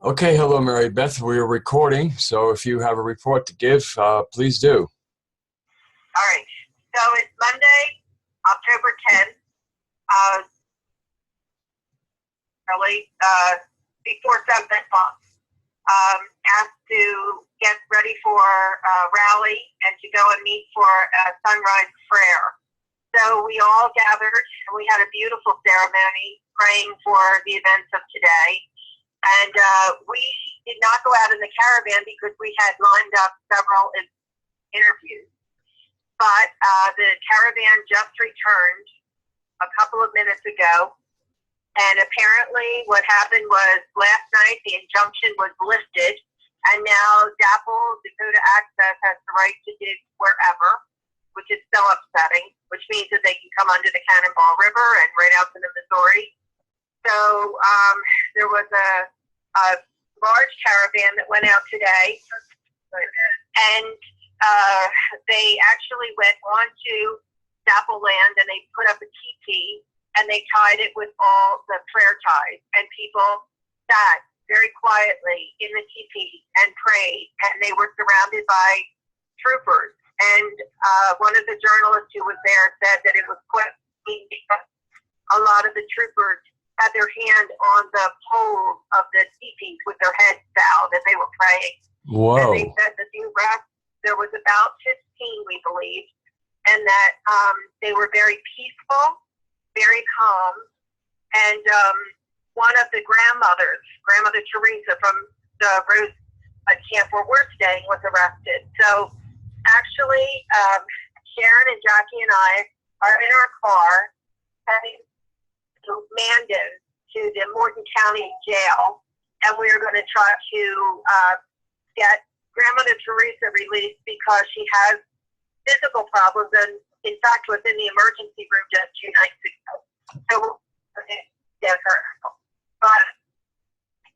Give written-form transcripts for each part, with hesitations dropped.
Okay, hello, Mary Beth. We are recording, so if you have a report to give, please do. All right. So it's Monday, October 10th, early, before 7 o'clock. Asked to get ready for a rally and to go and meet for a sunrise prayer. So we all gathered and we had a beautiful ceremony praying for the events of today. And we did not go out in the caravan because we had lined up several interviews. But the caravan just returned a couple of minutes ago. And apparently what happened was last night the injunction was lifted. And now DAPL, Dakota Access, has the right to dig wherever, which is so upsetting, which means that they can come under the Cannonball River and right out to the Missouri. So there was a large caravan that went out today, and they actually went onto DAPL land and they put up a teepee and they tied it with all the prayer ties, and people sat very quietly in the teepee and prayed, and they were surrounded by troopers. And one of the journalists who was there said that it was quite because a lot of the troopers had their hand on the poles of the teepees with their heads bowed as they were praying. Whoa. And they said that the arrest, there was about 15, we believe, and that they were very peaceful, very calm. And one of the grandmothers, Grandmother Teresa from the Rose camp where we're staying, was arrested. So actually, Sharon and Jackie and I are in our car heading to Mandan to the Morton County Jail, and we are going to try to get Grandmother Teresa released because she has physical problems and, in fact, was in the emergency room just 2 nights ago. So we'll get her. But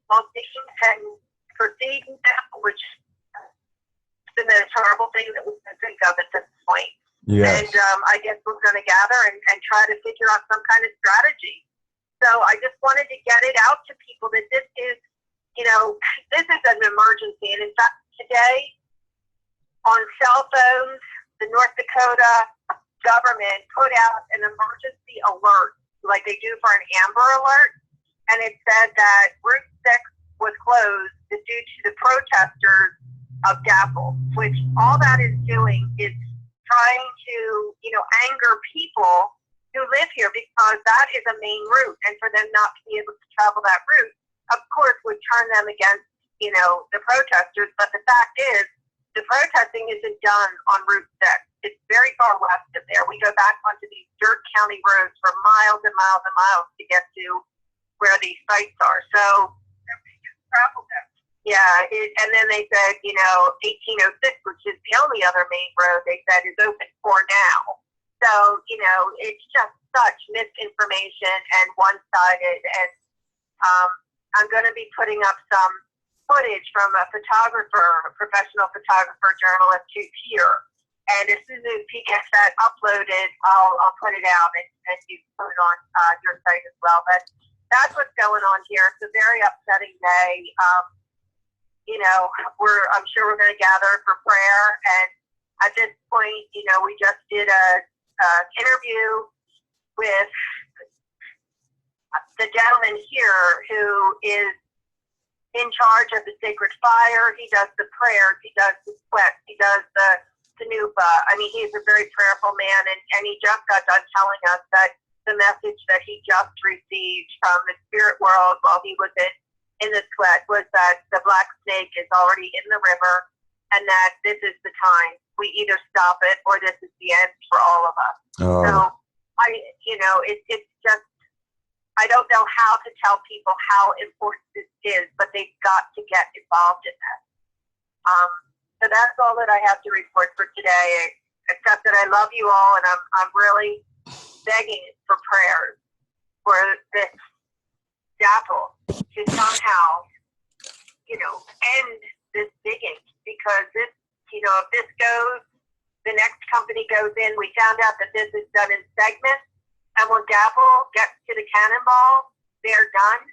most things can proceed now, which is the most horrible thing that we can think of at this point. Yes. And I guess we're going to gather and try to figure out some kind of strategy. So I just wanted to get it out to people that this is, this is an emergency. And in fact, today on cell phones, the North Dakota government put out an emergency alert, like they do for an Amber Alert. And it said that Route 6 was closed due to the protesters of DAPL, which all that is doing is trying to, anger people who live here, because that is a main route, and for them not to be able to travel that route, of course, would turn them against, the protesters. But the fact is, the protesting isn't done on Route 6. It's very far west of there. We go back onto these dirt county roads for miles and miles and miles to get to where these sites are. So, travel there. Yeah, and then they said, 1806, which is the only other main road, they said is open for now. So, it's just such misinformation and one-sided. And I'm going to be putting up some footage from a photographer, a professional photographer journalist who's here. And as soon as he gets that uploaded, I'll put it out and you can put it on your site as well. But that's what's going on here. It's a very upsetting day. I'm sure we're going to gather for prayer. And at this point, we just did a interview with the gentleman here who is in charge of the sacred fire. He does the prayers, he does the sweats, he does the tanupa. I mean, he's a very prayerful man, and he just got done telling us that the message that he just received from the spirit world while he was in the sweat was that the black snake is already in the river, and that this is the time. We either stop it or this is the end for all of us. Oh. So it's just, I don't know how to tell people how important this is, but they've got to get involved in this. So that's all that I have to report for today, except that I love you all, and I'm really begging for prayers for this DAPL to somehow, end this digging, because this, if this goes, the next company goes in. We found out that this is done in segments, and when DAPL gets to the Cannonball, they're done.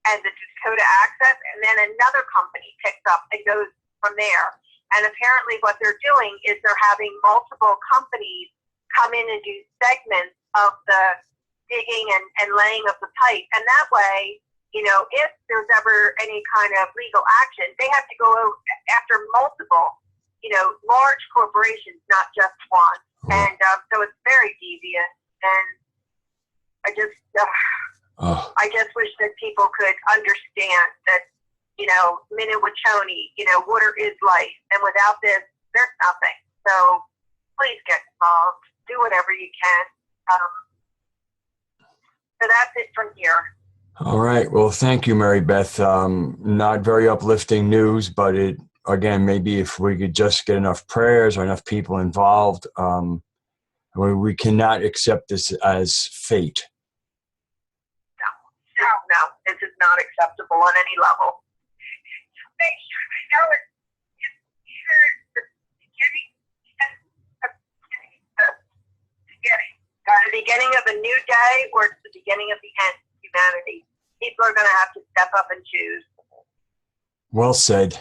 and the Dakota Access, and then another company picks up and goes from there. And apparently what they're doing is they're having multiple companies come in and do segments of the digging and laying of the pipe. And that way, you know, if there's ever any kind of legal action, they have to go after multiple, you know, large corporations, not just one. And so it's very devious. And I just wish that people could understand that, you know, Minnewachuny, you know, water is life. And without this, there's nothing. So please get involved. Do whatever you can. So that's it from here. All right. Well, thank you, Mary Beth. Not very uplifting news, but it, again, maybe if we could just get enough prayers or enough people involved, we cannot accept this as fate. No, this is not acceptable on any level. Make sure I know it's the beginning of a new day, or it's the beginning of the end of humanity. People are going to have to step up and choose. Well said.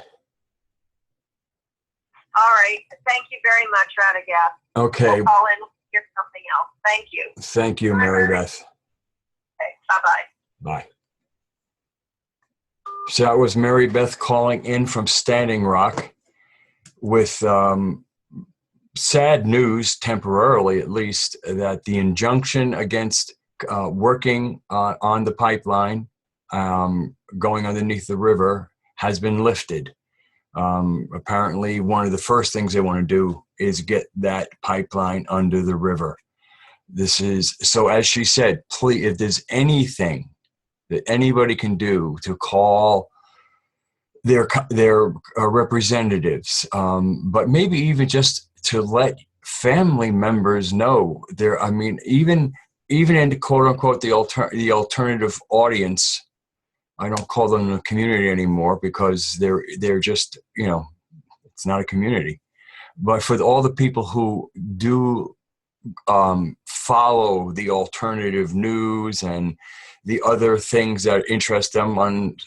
All right. Thank you very much, Radagast. Okay. We'll call in and hear something else. Thank you. Thank you, Mary Beth. Okay. Bye-bye. Bye. So that was Mary Beth calling in from Standing Rock with sad news, temporarily at least, that the injunction against working on the pipeline going underneath the river has been lifted. Apparently, one of the first things they want to do is get that pipeline under the river. This is, so as she said, please, if there's anything that anybody can do to call their representatives, but maybe even just to let family members know there. I mean, even in quote unquote the alternative audience, I don't call them a community anymore because they're just, you know, it's not a community. But for all the people who do follow the alternative news and the other things that interest them,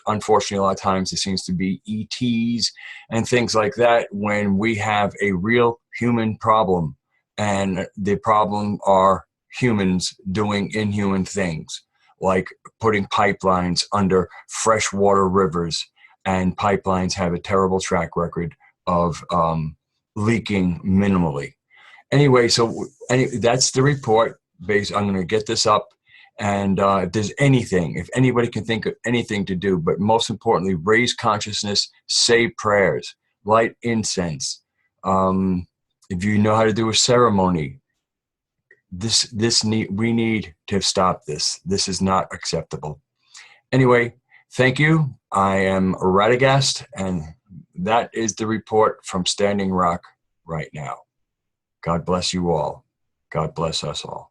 unfortunately, a lot of times it seems to be ETs and things like that, when we have a real human problem, and the problem are humans doing inhuman things, like putting pipelines under freshwater rivers, and pipelines have a terrible track record of leaking minimally. Anyway, so that's the report. I'm going to get this up. And if there's anything, if anybody can think of anything to do, but most importantly, raise consciousness, say prayers, light incense. If you know how to do a ceremony, we need to stop this. This is not acceptable. Anyway, thank you. I am Radagast, and that is the report from Standing Rock right now. God bless you all. God bless us all.